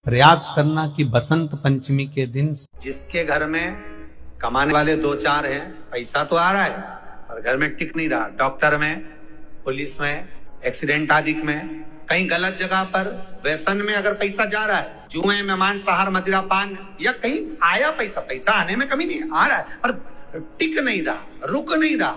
प्रयास करना कि बसंत पंचमी के दिन जिसके घर में कमाने वाले दो चार हैं, पैसा तो आ रहा है पर घर में टिक नहीं रहा, डॉक्टर में, पुलिस में, एक्सीडेंट आदि में, कहीं गलत जगह पर, व्यसन में अगर पैसा जा रहा है, जुए में, मांसाहार, मदिरा पान, या कहीं आया पैसा आने में कमी नहीं, आ रहा है पर टिक नहीं रहा, रुक नहीं रहा,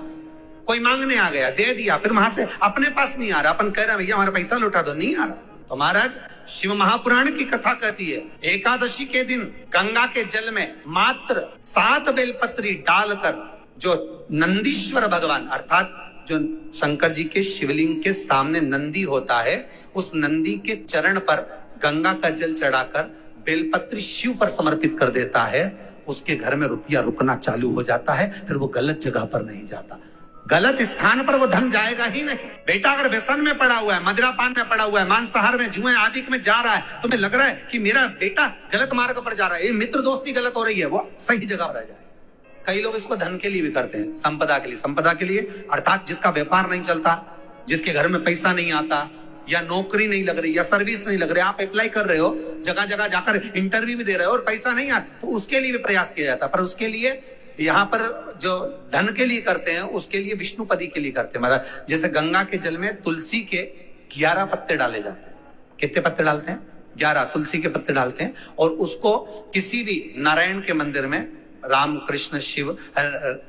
कोई मांगने आ गया, दे दिया, फिर वहां से अपने पास नहीं आ रहा, अपन कह रहे हैं भैया हमारा पैसा लौटा दो, नहीं आ रहा। तो महाराज शिव महापुराण की कथा कहती है, एकादशी के दिन गंगा के जल में मात्र 7 बेलपत्री डालकर जो नंदीश्वर भगवान अर्थात जो शंकर जी के शिवलिंग के सामने नंदी होता है, उस नंदी के चरण पर गंगा का जल चढ़ाकर बेलपत्री शिव पर समर्पित कर देता है, उसके घर में रुपया रुकना चालू हो जाता है, फिर वो गलत जगह पर नहीं जाता, गलत स्थान पर वो धन जाएगा ही नहीं। बेटा अगर व्यसन में पड़ा हुआ है, मदिरा पान में पड़ा हुआ है, मांसाहार में, जुए आदि में जा रहा है, तुम्हें लग रहा है कि मेरा बेटा गलत मार्ग पर जा रहा है, ये मित्र दोस्ती गलत हो रही है, वो सही जगह पर आ जाए। कई लोग इसको धन के लिए भी करते हैं, संपदा के लिए, संपदा के लिए अर्थात जिसका व्यापार नहीं चलता, जिसके घर में पैसा नहीं आता, या नौकरी नहीं लग रही, या सर्विस नहीं लग रही, आप अप्लाई कर रहे हो, जगह जगह जाकर इंटरव्यू भी दे रहे हो और पैसा नहीं आता, तो उसके लिए भी प्रयास किया जाता है। पर उसके लिए यहाँ पर जो धन के लिए करते हैं, उसके लिए विष्णुपदी के लिए करते हैं। मतलब जैसे गंगा के जल में तुलसी के 11 पत्ते डाले जाते हैं। कितने पत्ते डालते हैं? 11 तुलसी के पत्ते डालते हैं, और उसको किसी भी नारायण के मंदिर में, राम कृष्ण शिव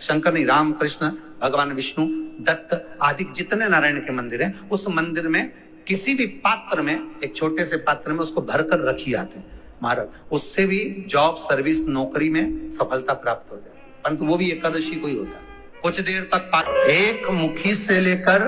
शंकर नहीं, राम कृष्ण भगवान विष्णु दत्त आदि जितने नारायण के मंदिर हैं, उस मंदिर में किसी भी पात्र में, एक छोटे से पात्र में उसको भरकर रखी आते हैं महाराज, उससे भी जॉब, सर्विस, नौकरी में सफलता प्राप्त हो जाती है। परंतु वो भी एकादशी को ही होता है। कुछ देर तक एक मुखी से लेकर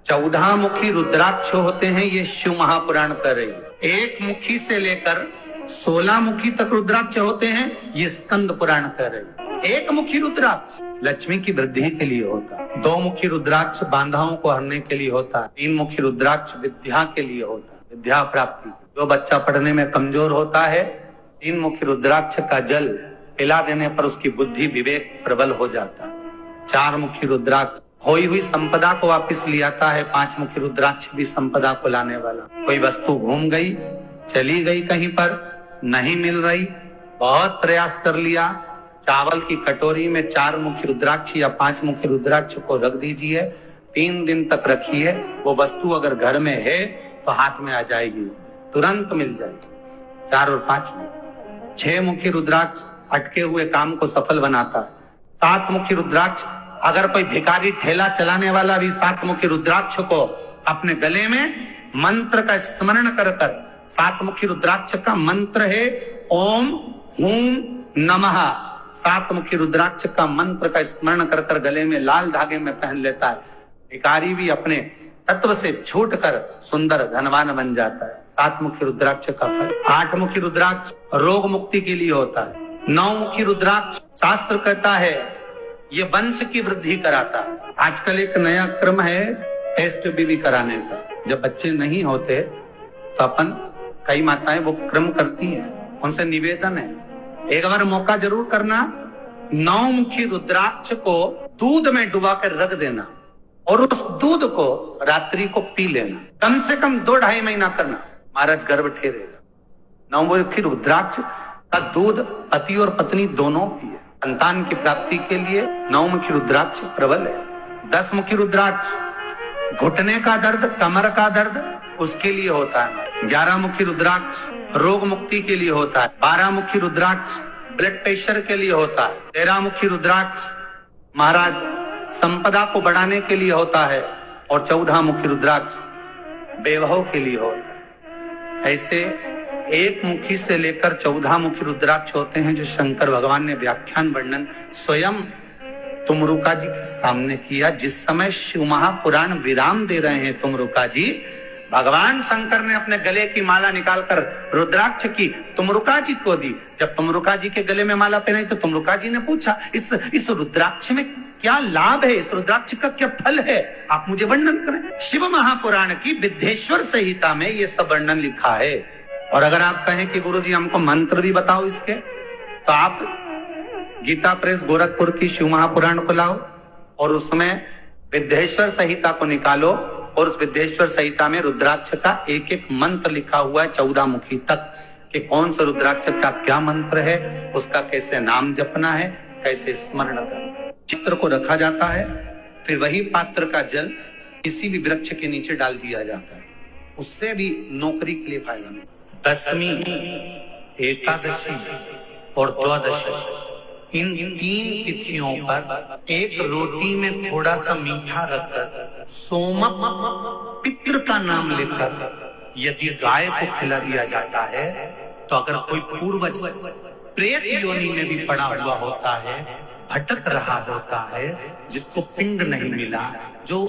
14 मुखी रुद्राक्ष होते हैं, ये शिव महापुराण कर रही है। एक मुखी से लेकर 16 मुखी तक रुद्राक्ष होते हैं, ये स्कंद पुराण कर रही है। एक मुखी रुद्राक्ष लक्ष्मी की वृद्धि के लिए होता है, 2 मुखी रुद्राक्ष बांधाओं को हरने के लिए होता है, 3 मुखी रुद्राक्ष विद्या के लिए होता है, विद्या प्राप्ति। जो बच्चा पढ़ने में कमजोर होता है, 3 मुखी रुद्राक्ष का जल पिला देने पर उसकी बुद्धि विवेक प्रबल हो जाता है। 4 मुखी रुद्राक्ष खोई हुई संपदा को वापस ले आता है, 5 मुखी रुद्राक्ष भी संपदा को लाने वाला। कोई वस्तु घूम गई, चली गई कहीं पर, नहीं मिल रही, बहुत प्रयास कर लिया, चावल की कटोरी में 4 मुखी रुद्राक्ष या 5 मुखी रुद्राक्ष को रख दीजिए, 3 दिन तक रखिए, वो वस्तु अगर घर में है तो हाथ में आ जाएगी, तुरंत मिल जाएगी। 4 और 5 में 6 मुखी रुद्राक्ष अटके हुए काम को सफल बनाता है। 7 मुखी रुद्राक्ष, अगर कोई भिखारी ठेला चलाने वाला भी 7 मुखी रुद्राक्ष को अपने गले में मंत्र का स्मरण कर 7 मुखी रुद्राक्ष का मंत्र है ओम हूम नमः, 7 मुखी रुद्राक्ष का मंत्र का स्मरण कर गले में लाल धागे में पहन लेता है, भिखारी भी अपने तत्व से छूटकर सुंदर धनवान बन जाता है। 7 मुखी रुद्राक्ष का फल। 8 मुखी रुद्राक्ष रोग मुक्ति के लिए होता है। 9 मुखी रुद्राक्ष शास्त्र कहता है ये वंश की वृद्धि कराता है। आजकल एक नया क्रम है टेस्ट भी कराने का, जब बच्चे नहीं होते तो अपन, कई माताएं वो क्रम करती हैं, उनसे निवेदन है एक बार मौका जरूर करना, 9 मुखी रुद्राक्ष को दूध में डुबा कर रख देना और उस दूध को रात्रि को पी लेना, कम से कम 2-2.5 महीना करना, महाराज गर्भ ठहरेगा। 9 मुखी रुद्राक्ष का दूध पति और पत्नी दोनों पिए, संतान की प्राप्ति के लिए 9 मुखी रुद्राक्ष प्रबल है। 10 मुखी रुद्राक्ष घुटने का दर्द, कमर का दर्द, उसके लिए होता है। 11 मुखी रुद्राक्ष रोग मुक्ति के लिए होता है। 12 मुखी रुद्राक्ष ब्लड प्रेशर के लिए होता है। 13 मुखी रुद्राक्ष महाराज संपदा को बढ़ाने के लिए होता है, और 14 मुखी रुद्राक्ष वैभव के लिए होता है। ऐसे 1 मुखी से लेकर 14 मुखी रुद्राक्ष होते हैं, जो शंकर भगवान ने व्याख्यान वर्णन स्वयं तुमरुका जी के सामने किया। जिस समय शिव महापुराण विराम दे रहे हैं तुमरुका जी, भगवान शंकर ने अपने गले की माला निकालकर रुद्राक्ष की तुमरुका जी को दी। जब तुमरुका जी के गले में माला पहनाई तो तुमरुका जी ने पूछा, इस रुद्राक्ष में क्या लाभ है, इस रुद्राक्ष का क्या फल है, आप मुझे वर्णन करें। शिव महापुराण की विद्धेश्वर संहिता में ये सब वर्णन लिखा है। और अगर आप कहें कि गुरुजी हमको मंत्र भी बताओ इसके, तो आप गीता प्रेस गोरखपुर की शिव महापुराण को लाओ और उसमें विद्धेश्वर संहिता को निकालो, और उस विद्धेश्वर संहिता में रुद्राक्ष का एक एक मंत्र लिखा हुआ है 14 मुखी तक। कि कौन सा रुद्राक्ष का क्या मंत्र है, उसका कैसे नाम जपना है, कैसे स्मरण करना है। चित्र को रखा जाता है, फिर वही पात्र का जल किसी भी वृक्ष के नीचे डाल दिया जाता है, उससे भी नौकरी के लिए फायदा मिलता है। दशमी, एकादशी और द्वादशी, इन 3 तिथियों पर एक रोटी में थोड़ा सा मीठा रखकर सोमक पितृ का नाम लेकर यदि गाय को खिला दिया जाता है, तो अगर कोई पूर्वज प्रेत योनि में भी पड़ा हुआ होता है, भटक रहा होता है, जिसको पिंड नहीं मिला, जो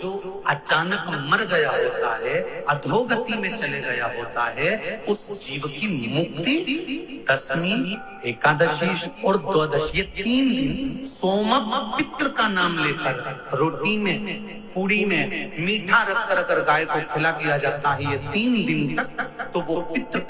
अचानक मर गया होता है, अधोगति में चले गया होता है, उस जीव की मुक्ति दशमी, एकादशी और द्वादशी, ये 3 दिन सोमक पितृ का नाम लेकर रोटी में, पूड़ी में मीठा रख कर अगर गाय को खिला दिया जाता है ये 3 दिन तक, तो वो पितृ